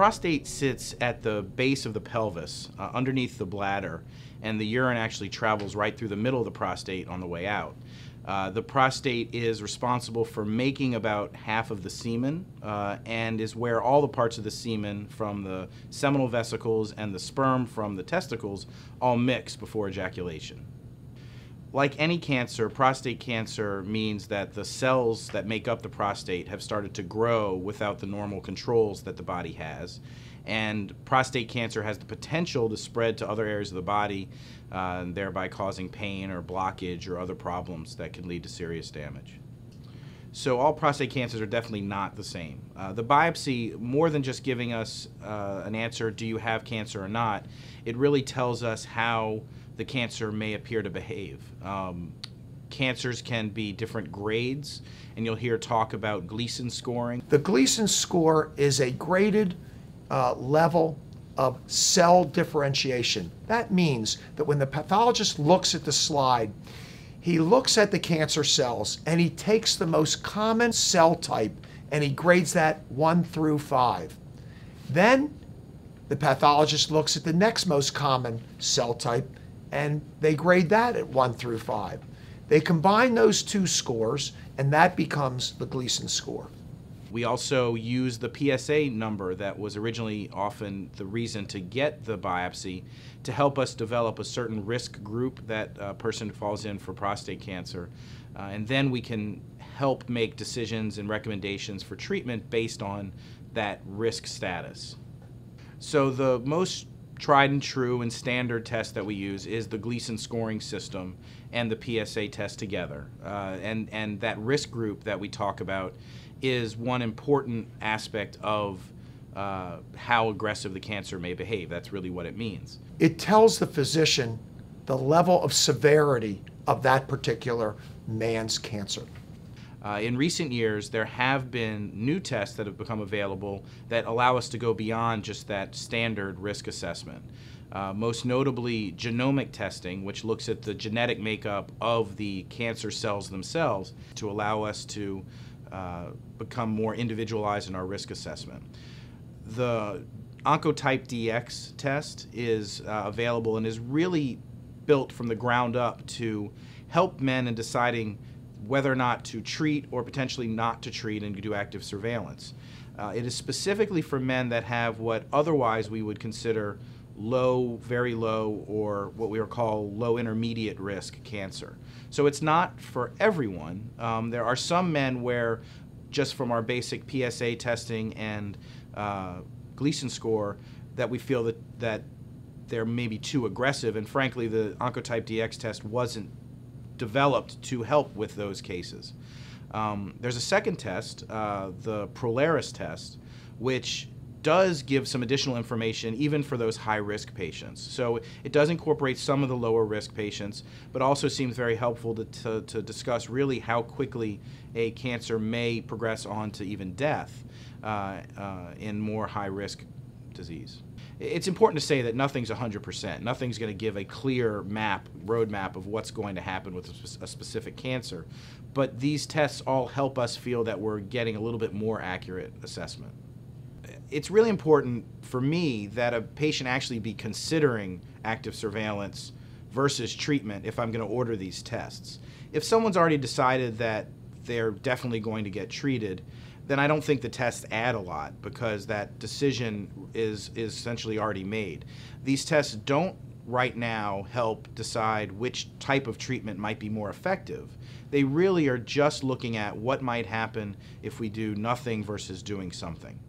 prostate sits at the base of the pelvis, underneath the bladder, and the urine actually travels right through the middle of the prostate on the way out. The prostate is responsible for making about half of the semen and is where all the parts of the semen from the seminal vesicles and the sperm from the testicles all mix before ejaculation. Like any cancer, prostate cancer means that the cells that make up the prostate have started to grow without the normal controls that the body has. And prostate cancer has the potential to spread to other areas of the body, thereby causing pain or blockage or other problems that can lead to serious damage. So all prostate cancers are definitely not the same. The biopsy, more than just giving us an answer, do you have cancer or not, it really tells us how the cancer may appear to behave. Cancers can be different grades, and you'll hear talk about Gleason scoring. The Gleason score is a graded level of cell differentiation. That means that when the pathologist looks at the slide, he looks at the cancer cells and he takes the most common cell type and he grades that 1 through 5. Then the pathologist looks at the next most common cell type and they grade that at 1 through 5. They combine those two scores and that becomes the Gleason score. We also use the PSA number that was originally often the reason to get the biopsy to help us develop a certain risk group that a person falls in for prostate cancer. And then we can help make decisions and recommendations for treatment based on that risk status. So the most tried and true and standard test that we use is the Gleason scoring system and the PSA test together. And that risk group that we talk about is one important aspect of how aggressive the cancer may behave. That's really what it means. It tells the physician the level of severity of that particular man's cancer. In recent years, there have been new tests that have become available that allow us to go beyond just that standard risk assessment. Most notably, genomic testing, which looks at the genetic makeup of the cancer cells themselves to allow us to become more individualized in our risk assessment. The Oncotype DX test is available and is really built from the ground up to help men in deciding whether or not to treat or potentially not to treat and do active surveillance. It is specifically for men that have what otherwise we would consider low, very low, or what we would call low intermediate risk cancer. So it's not for everyone. There are some men where just from our basic PSA testing and Gleason score that we feel that they're maybe too aggressive, and frankly the Oncotype DX test wasn't developed to help with those cases. There's a second test, the Prolaris test, which does give some additional information even for those high-risk patients. So it does incorporate some of the lower-risk patients, but also seems very helpful to discuss really how quickly a cancer may progress on to even death in more high-risk disease. It's important to say that nothing's 100%. Nothing's going to give a clear roadmap of what's going to happen with a specific cancer, but these tests all help us feel that we're getting a little bit more accurate assessment. It's really important for me that a patient actually be considering active surveillance versus treatment if I'm going to order these tests. If someone's already decided that they're definitely going to get treated, then I don't think the tests add a lot because that decision is essentially already made. These tests don't right now help decide which type of treatment might be more effective. They really are just looking at what might happen if we do nothing versus doing something.